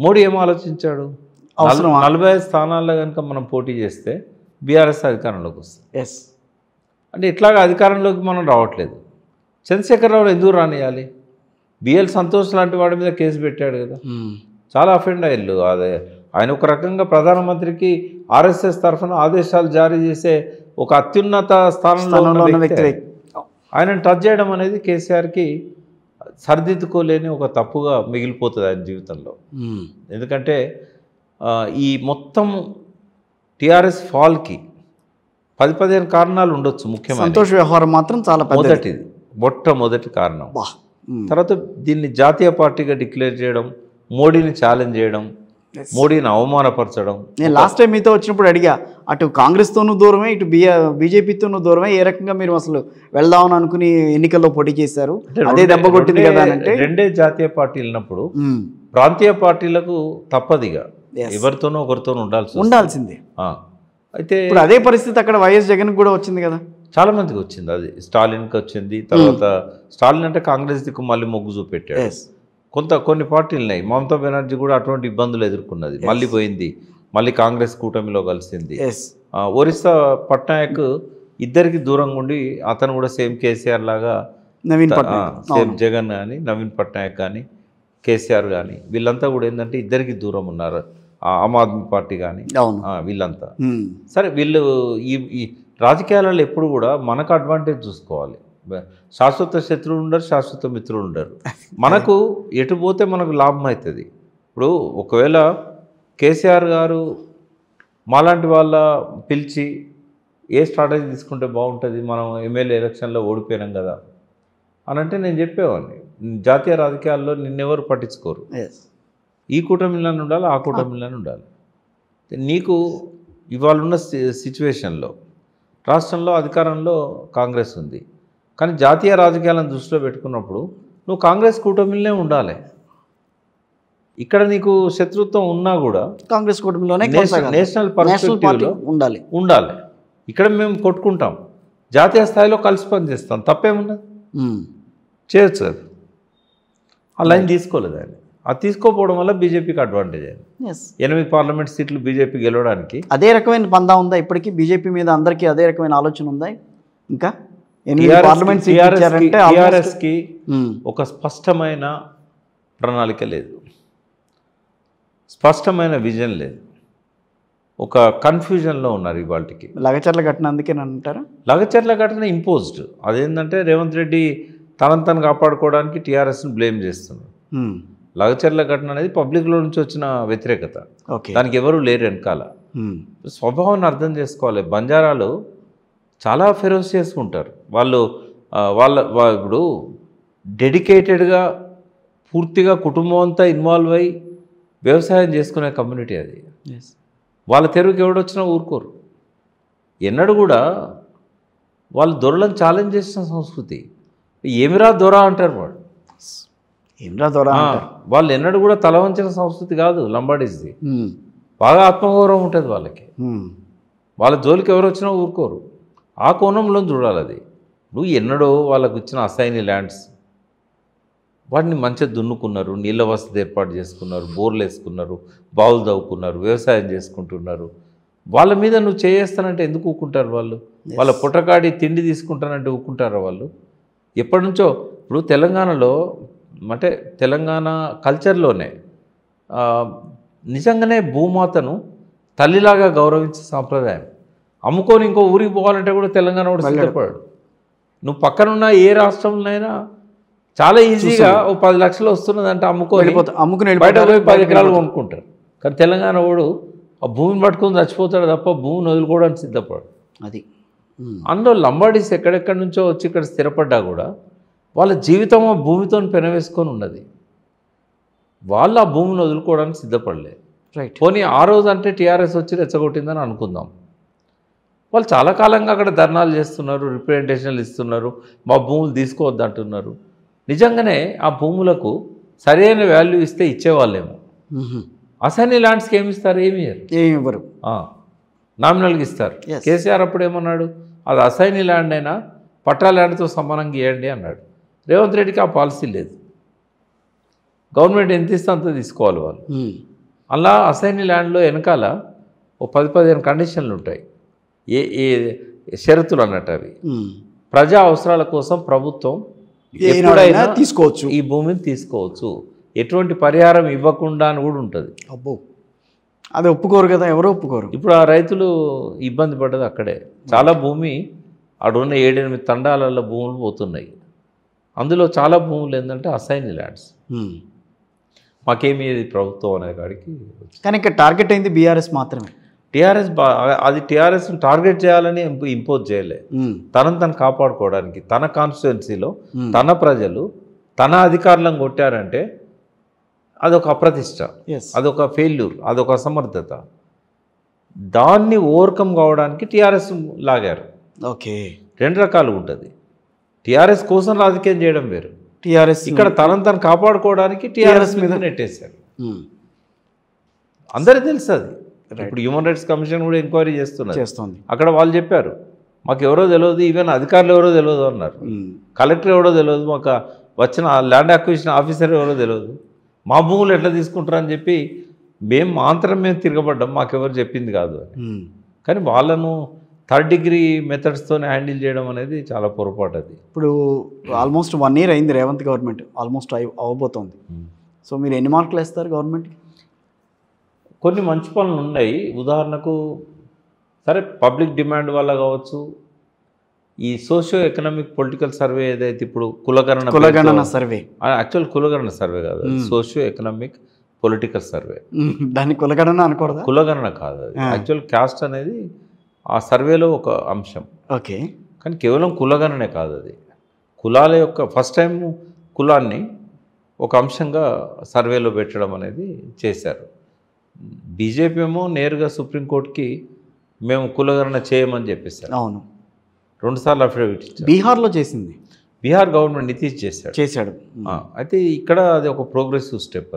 మోడీ ఏం ఆలోచించాడు? 45 స్థానాల్లో కనుక మనం పోటీ చేస్తే బీఆర్ఎస్ అధికారంలోకి వస్తుంది. అంటే ఇట్లాగా అధికారంలోకి మనం రావట్లేదు. చంద్రశేఖరరావు ఎందుకు రానియాలి? బిఎల్ సంతోష్ లాంటి వాడి మీద కేసు పెట్టాడు కదా, చాలా అఫెండ్ అయ్యారు. అదే ఆయన ఒక రకంగా ప్రధానమంత్రికి ఆర్ఎస్ఎస్ తరఫున ఆదేశాలు జారీ చేసే ఒక అత్యున్నత స్థానంలో ఉన్న వ్యక్తి. ఆయనను టచ్ చేయడం అనేది కేసీఆర్కి సరిదిద్దుకోలేని ఒక తప్పుగా మిగిలిపోతుంది ఆయన జీవితంలో. ఎందుకంటే ఈ మొత్తం టీఆర్ఎస్ ఫాల్కి 10-15 కారణాలు ఉండొచ్చు. ముఖ్యమైన సంతోష్ వ్యవహారం మాత్రం చాలా మొట్టమొదటి కారణం. తర్వాత దీన్ని జాతీయ పార్టీగా డిక్లేర్ చేయడం, మోడీని ఛాలెంజ్ చేయడం, మోడీని అవమానపరచడం. నేను లాస్ట్ టైం మీతో వచ్చినప్పుడు అడిగా, అటు కాంగ్రెస్తోనూ దూరమే, ఇటు బీజేపీతోనూ దూరమే, ఏ రకంగా మీరు అసలు వెళ్దామని అనుకుని ఎన్నికల్లో పోటీ చేశారు, అదే దెబ్బ కొట్టింది కదా అంటే. రెండే జాతీయ పార్టీలు ఉన్నప్పుడు ప్రాంతీయ పార్టీలకు తప్పదిగా ఎవరితోనో ఒకరితోనూ ఉండాల్సిందే. అయితే ఇప్పుడు అదే పరిస్థితి అక్కడ వైఎస్ జగన్ కూడా వచ్చింది కదా, చాలా మందికి వచ్చింది. అది స్టాలిన్కి వచ్చింది. తర్వాత స్టాలిన్ అంటే కాంగ్రెస్ దిక్కు మళ్ళీ మొగ్గు చూపెట్టాడు. కొన్ని పార్టీలు ఉన్నాయి. మమతా బెనర్జీ కూడా అటువంటి ఇబ్బందులు ఎదుర్కొన్నది, మళ్ళీ పోయింది, మళ్ళీ కాంగ్రెస్ కూటమిలో కలిసింది. ఒరిస్సా పట్నాయక్ ఇద్దరికి దూరంగా ఉండి అతను కూడా సేమ్ కేసీఆర్ లాగా, సేమ్ జగన్ కానీ నవీన్ పట్నాయక్ కానీ కేసీఆర్ కానీ వీళ్ళంతా కూడా ఏంటంటే ఇద్దరికి దూరం ఉన్నారు. ఆమ్ ఆద్మీ పార్టీ కానీ వీళ్ళంతా. సరే, వీళ్ళు ఈ రాజకీయాలలో ఎప్పుడు కూడా మనకు అడ్వాంటేజ్ చూసుకోవాలి. శాశ్వత శత్రువులు ఉండరు, శాశ్వత మిత్రులు ఉండరు. మనకు ఎటు పోతే మనకు లాభం అవుతుంది. ఇప్పుడు ఒకవేళ కేసీఆర్ గారు మాలాంటి వాళ్ళ పిలిచి ఏ స్ట్రాటజీ తీసుకుంటే బాగుంటుంది, మనం ఎమ్మెల్యే ఎలక్షన్లో ఓడిపోయినాం కదా అని అంటే నేను చెప్పేవాడిని, జాతీయ రాజకీయాల్లో నిన్నెవరు పట్టించుకోరు. ఈ కూటమిలోనే ఉండాలి, ఆ కూటమిలోనే ఉండాలి. నీకు ఇవాళ ఉన్న సిచ్యువేషన్లో రాష్ట్రంలో అధికారంలో కాంగ్రెస్ ఉంది, కానీ జాతీయ రాజకీయాలను దృష్టిలో పెట్టుకున్నప్పుడు నువ్వు కాంగ్రెస్ కూటమిలోనే ఉండాలి. ఇక్కడ నీకు శత్రుత్వం ఉన్నా కూడా కాంగ్రెస్ కూటమిలోనే నేషనల్ పర్స్పెక్టివ్లో ఉండాలి. ఇక్కడ మేము కొట్టుకుంటాం, జాతీయ స్థాయిలో కలిసి పనిచేస్తాం, తప్పేమున్నది, చేయొచ్చు కదా. ఆ లైన్ తీసుకోలేదు ఆయన. అది తీసుకోకపోవడం వల్ల బీజేపీకి అడ్వాంటేజ్ అయింది. 8 పార్లమెంట్ సీట్లు బీజేపీ గెలవడానికి. అదే రకమైన పందా ఉందా ఇప్పటికీ బీజేపీ మీద? అందరికీ అదే రకమైన ఆలోచన ఉందా? ఇంకా టీఆర్ఎస్కి ఒక స్పష్టమైన ప్రణాళిక లేదు, స్పష్టమైన విజన్ లేదు, ఒక కన్ఫ్యూజన్లో ఉన్నారు ఇవాళకి. లగచర్ల ఘటన అందుకే అంటారా? లగచర్ల ఘటన ఇంపోజ్డ్. అదేంటంటే రేవంత్ రెడ్డి తనను కాపాడుకోవడానికి టీఆర్ఎస్ని బ్లేమ్ చేస్తున్నారు. లగచర్ల ఘటన అనేది పబ్లిక్లో నుంచి వచ్చిన వ్యతిరేకత, దానికి ఎవరు లేరు వెనకాల. స్వభావాన్ని అర్థం చేసుకోవాలి. బంజారాలు చాలా ఫెరోసియస్ ఉంటారు వాళ్ళు. ఇప్పుడు డెడికేటెడ్గా పూర్తిగా కుటుంబం అంతా ఇన్వాల్వ్ అయ్యి వ్యవసాయం చేసుకునే కమ్యూనిటీ అది. వాళ్ళ తెరువుకి ఎవడొచ్చినా ఊరుకోరు. ఎన్నడూ కూడా వాళ్ళు దొరలను ఛాలెంజ్ చేసిన సంస్కృతి. ఏమిరా దొర అంటారు వాడు, ఏమిరా దొర. వాళ్ళు ఎన్నడూ కూడా తల వంచిన సంస్కృతి కాదు లంబాడీస్ది. బాగా ఆత్మగౌరవం ఉంటుంది వాళ్ళకి. వాళ్ళ జోలికి ఎవరు వచ్చినా ఊరుకోరు. ఆ కోణంలో చూడాలి అది. నువ్వు ఎన్నడో వాళ్ళకు ఇచ్చిన అసైన్ ల్యాండ్స్ వాటిని మంచిగా దున్నుకున్నారు, నీళ్ళ వసతి ఏర్పాటు చేసుకున్నారు, బోర్లు వేసుకున్నారు, బావులు తవ్వుకున్నారు, వ్యవసాయం చేసుకుంటున్నారు. వాళ్ళ మీద నువ్వు చేస్తానంటే ఎందుకు ఊకుంటారు వాళ్ళు? వాళ్ళ పుట్టకాడి తిండి తీసుకుంటానంటే ఊకుంటారా వాళ్ళు? ఎప్పటి నుంచో ఇప్పుడు తెలంగాణలో అంటే తెలంగాణ కల్చర్లోనే నిజంగానే భూమాతను తల్లిలాగా గౌరవించే సాంప్రదాయం. అమ్ముకొని ఇంకో ఊరికి పోవాలంటే కూడా తెలంగాణ కూడా సిద్ధపడాడు. నువ్వు పక్కనున్న ఏ రాష్ట్రంలోనైనా చాలా ఈజీగా ఓ 10 లక్షలు వస్తున్నదంటే అమ్ముకుని బయట పోయి 10 ఎకరాలు కొనుక్కుంటారు. కానీ తెలంగాణ వాడు ఆ భూమిని పట్టుకొని చచ్చిపోతాడు తప్ప భూమిని వదులుకోవడానికి సిద్ధపడు. అది అందులో లంబాడీస్ ఎక్కడెక్కడి నుంచో వచ్చి ఇక్కడ స్థిరపడ్డా కూడా వాళ్ళ జీవితం ఆ భూమితో పెనవేసుకొని ఉన్నది. వాళ్ళు ఆ భూమిని వదులుకోవడానికి సిద్ధపడలేదు. పోనీ ఆ రోజు అంటే టీఆర్ఎస్ వచ్చి రెచ్చగొట్టిందని అనుకుందాం. వాళ్ళు చాలా కాలంగా అక్కడ ధర్నాలు చేస్తున్నారు, రిప్రజెంటేషన్లు ఇస్తున్నారు, మా భూములు తీసుకోవద్దు అంటున్నారు. నిజంగానే ఆ భూములకు సరైన వాల్యూ ఇస్తే ఇచ్చేవాళ్ళేమో. అసైన్ ల్యాండ్స్కి ఏమి ఇస్తారు? ఏమి ఇవ్వరు, నామినల్గా ఇస్తారు. కేసీఆర్ అప్పుడు ఏమన్నాడు, అది అసైన్ ల్యాండ్ అయినా పట్టా ల్యాండ్తో సమానంగా ఇవ్వండి అన్నాడు. రేవంత్ రెడ్డికి ఆ పాలసీ లేదు. గవర్నమెంట్ ఎంత ఇస్తే అంత తీసుకోవాలి వాళ్ళు. అలా అసైన్ ల్యాండ్లో వెనకాల ఓ 10-15 కండిషన్లు ఉంటాయి. ఏ ఏ షరతులు అన్నట్టు అవి. ప్రజా అవసరాల కోసం ప్రభుత్వం ఎప్పుడైనా తీసుకోవచ్చు, ఈ భూమిని తీసుకోవచ్చు, ఎటువంటి పరిహారం ఇవ్వకుండా అని కూడా ఉంటుంది. అబ్బో, అది ఒప్పుకోరు కదా, ఎవరో ఒప్పుకోరు. ఇప్పుడు ఆ రైతులు ఇబ్బంది పడ్డది అక్కడే. చాలా భూమి అడున్న 7-8 తండాలలో భూములు పోతున్నాయి. అందులో చాలా భూములు ఏంటంటే అసైన్ ల్యాండ్స్. మాకేమి ప్రభుత్వం అనే కాడికి. కానీ ఇక్కడ టార్గెట్ అయింది బీఆర్ఎస్ మాత్రమే. టీఆర్ఎస్ అది టీఆర్ఎస్ని టార్గెట్ చేయాలని ఇంపోజ్ చేయలే. తనను కాపాడుకోవడానికి తన కాన్స్టిట్యున్సీలో తన ప్రజలు తన అధికారులను కొట్టారంటే అదొక అప్రతిష్ట, అదొక ఫెయిల్యూర్, అదొక అసమర్థత. దాన్ని ఓవర్కమ్ కావడానికి టీఆర్ఎస్ లాగారు. ఓకే, 2 రకాలు ఉంటుంది. టీఆర్ఎస్ కోసం రాజకీయం చేయడం వేరు, టీఆర్ఎస్ ఇక్కడ తనను కాపాడుకోవడానికి టీఆర్ఎస్ మీద నెట్టేశారు. అందరికీ తెలుసు అది. ఇప్పుడు హ్యూమన్ రైట్స్ కమిషన్ కూడా ఎంక్వైరీ చేస్తుంది. అక్కడ వాళ్ళు చెప్పారు మాకు ఎవరో తెలియదు, ఈవెన్ అధికారులు ఎవరో తెలియదు అన్నారు, కలెక్టర్ ఎవరో తెలియదు, మాకు వచ్చిన ల్యాండ్ అక్విజిషన్ ఆఫీసర్ ఎవరో తెలియదు, మా భూములు ఎట్లా తీసుకుంటారని చెప్పి మేము తిరగబడ్డాం, మాకెవరు చెప్పింది కాదు అని. కానీ వాళ్ళను 3rd డిగ్రీ మెథడ్స్తో హ్యాండిల్ చేయడం అనేది చాలా పొరపాటు. అది ఇప్పుడు ఆల్మోస్ట్ 1 year అయింది రేవంత్ గవర్నమెంట్, ఆల్మోస్ట్ అవ్వబోతోంది. సో మీరు ఎన్ని మార్కులు వేస్తారు గవర్నమెంట్కి? కొన్ని మంచి పనులు ఉన్నాయి. ఉదాహరణకు సరే పబ్లిక్ డిమాండ్ వల్ల కావచ్చు, ఈ సోషియో ఎకనామిక్ పొలిటికల్ సర్వే ఏదైతే ఇప్పుడు కులగణన సర్వే, యాక్చువల్ కులగణన సర్వే కాదు, సోషియో ఎకనామిక్ పొలిటికల్ సర్వే. దాన్ని కులగణన అనకూడదా? కులగణన కాదు, అది యాక్చువల్ క్యాస్ట్ అనేది ఆ సర్వేలో ఒక అంశం. ఓకే, కానీ కేవలం కులగణనే కాదు, అది కులాల యొక్క ఫస్ట్ టైం కులాన్ని ఒక అంశంగా సర్వేలో పెట్టడం అనేది చేశారు. బీజేపీ ఏమో నేరుగా సుప్రీంకోర్టుకి మేము కులగణన చేయమని చెప్పేశారు. అవును, 2 సార్లు అఫిడవిట్ ఇచ్చారు. బీహార్లో చేసింది, బీహార్ గవర్నమెంట్ నితీష్ చేశాడు. అయితే ఇక్కడ అది ఒక ప్రోగ్రెసివ్ స్టెప్.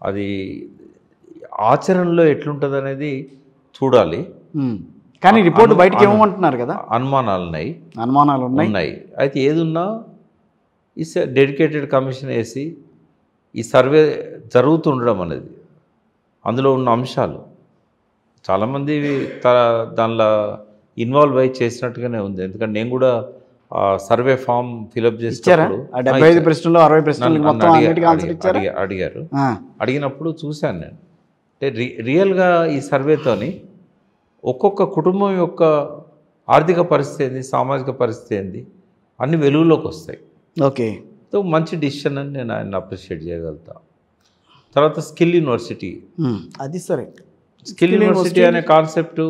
అది ఆచరణలో ఎట్లుంటుంది అనేది చూడాలి. కానీ రిపోర్ట్ బయటకు ఏమంటున్నారు కదా, అనుమానాలు ఉన్నాయి. అయితే ఏదున్నా ఈ డెడికేటెడ్ కమిషన్ వేసి ఈ సర్వే జరుగుతుండడం అనేది, అందులో ఉన్న అంశాలు చాలామంది దానిలో ఇన్వాల్వ్ అయ్యి చేసినట్టుగానే ఉంది. ఎందుకంటే నేను కూడా సర్వే ఫామ్ ఫిలప్ చేసినప్పుడు 75 ప్రశ్నలు 60 ప్రశ్నలు అడిగారు. అడిగినప్పుడు చూశాను నేను. అంటే రియల్గా ఈ సర్వేతోని ఒక్కొక్క కుటుంబం యొక్క ఆర్థిక పరిస్థితి ఏంది, సామాజిక పరిస్థితి ఏంది అన్ని వెలుగులోకి వస్తాయి. ఓకే, సో మంచి డిసిషన్ అని నేను ఆయన అప్రిషియేట్ చేయగలుగుతా. తర్వాత స్కిల్ యూనివర్సిటీ, అది సరే, స్కిల్ యూనివర్సిటీ అనే కాన్సెప్ట్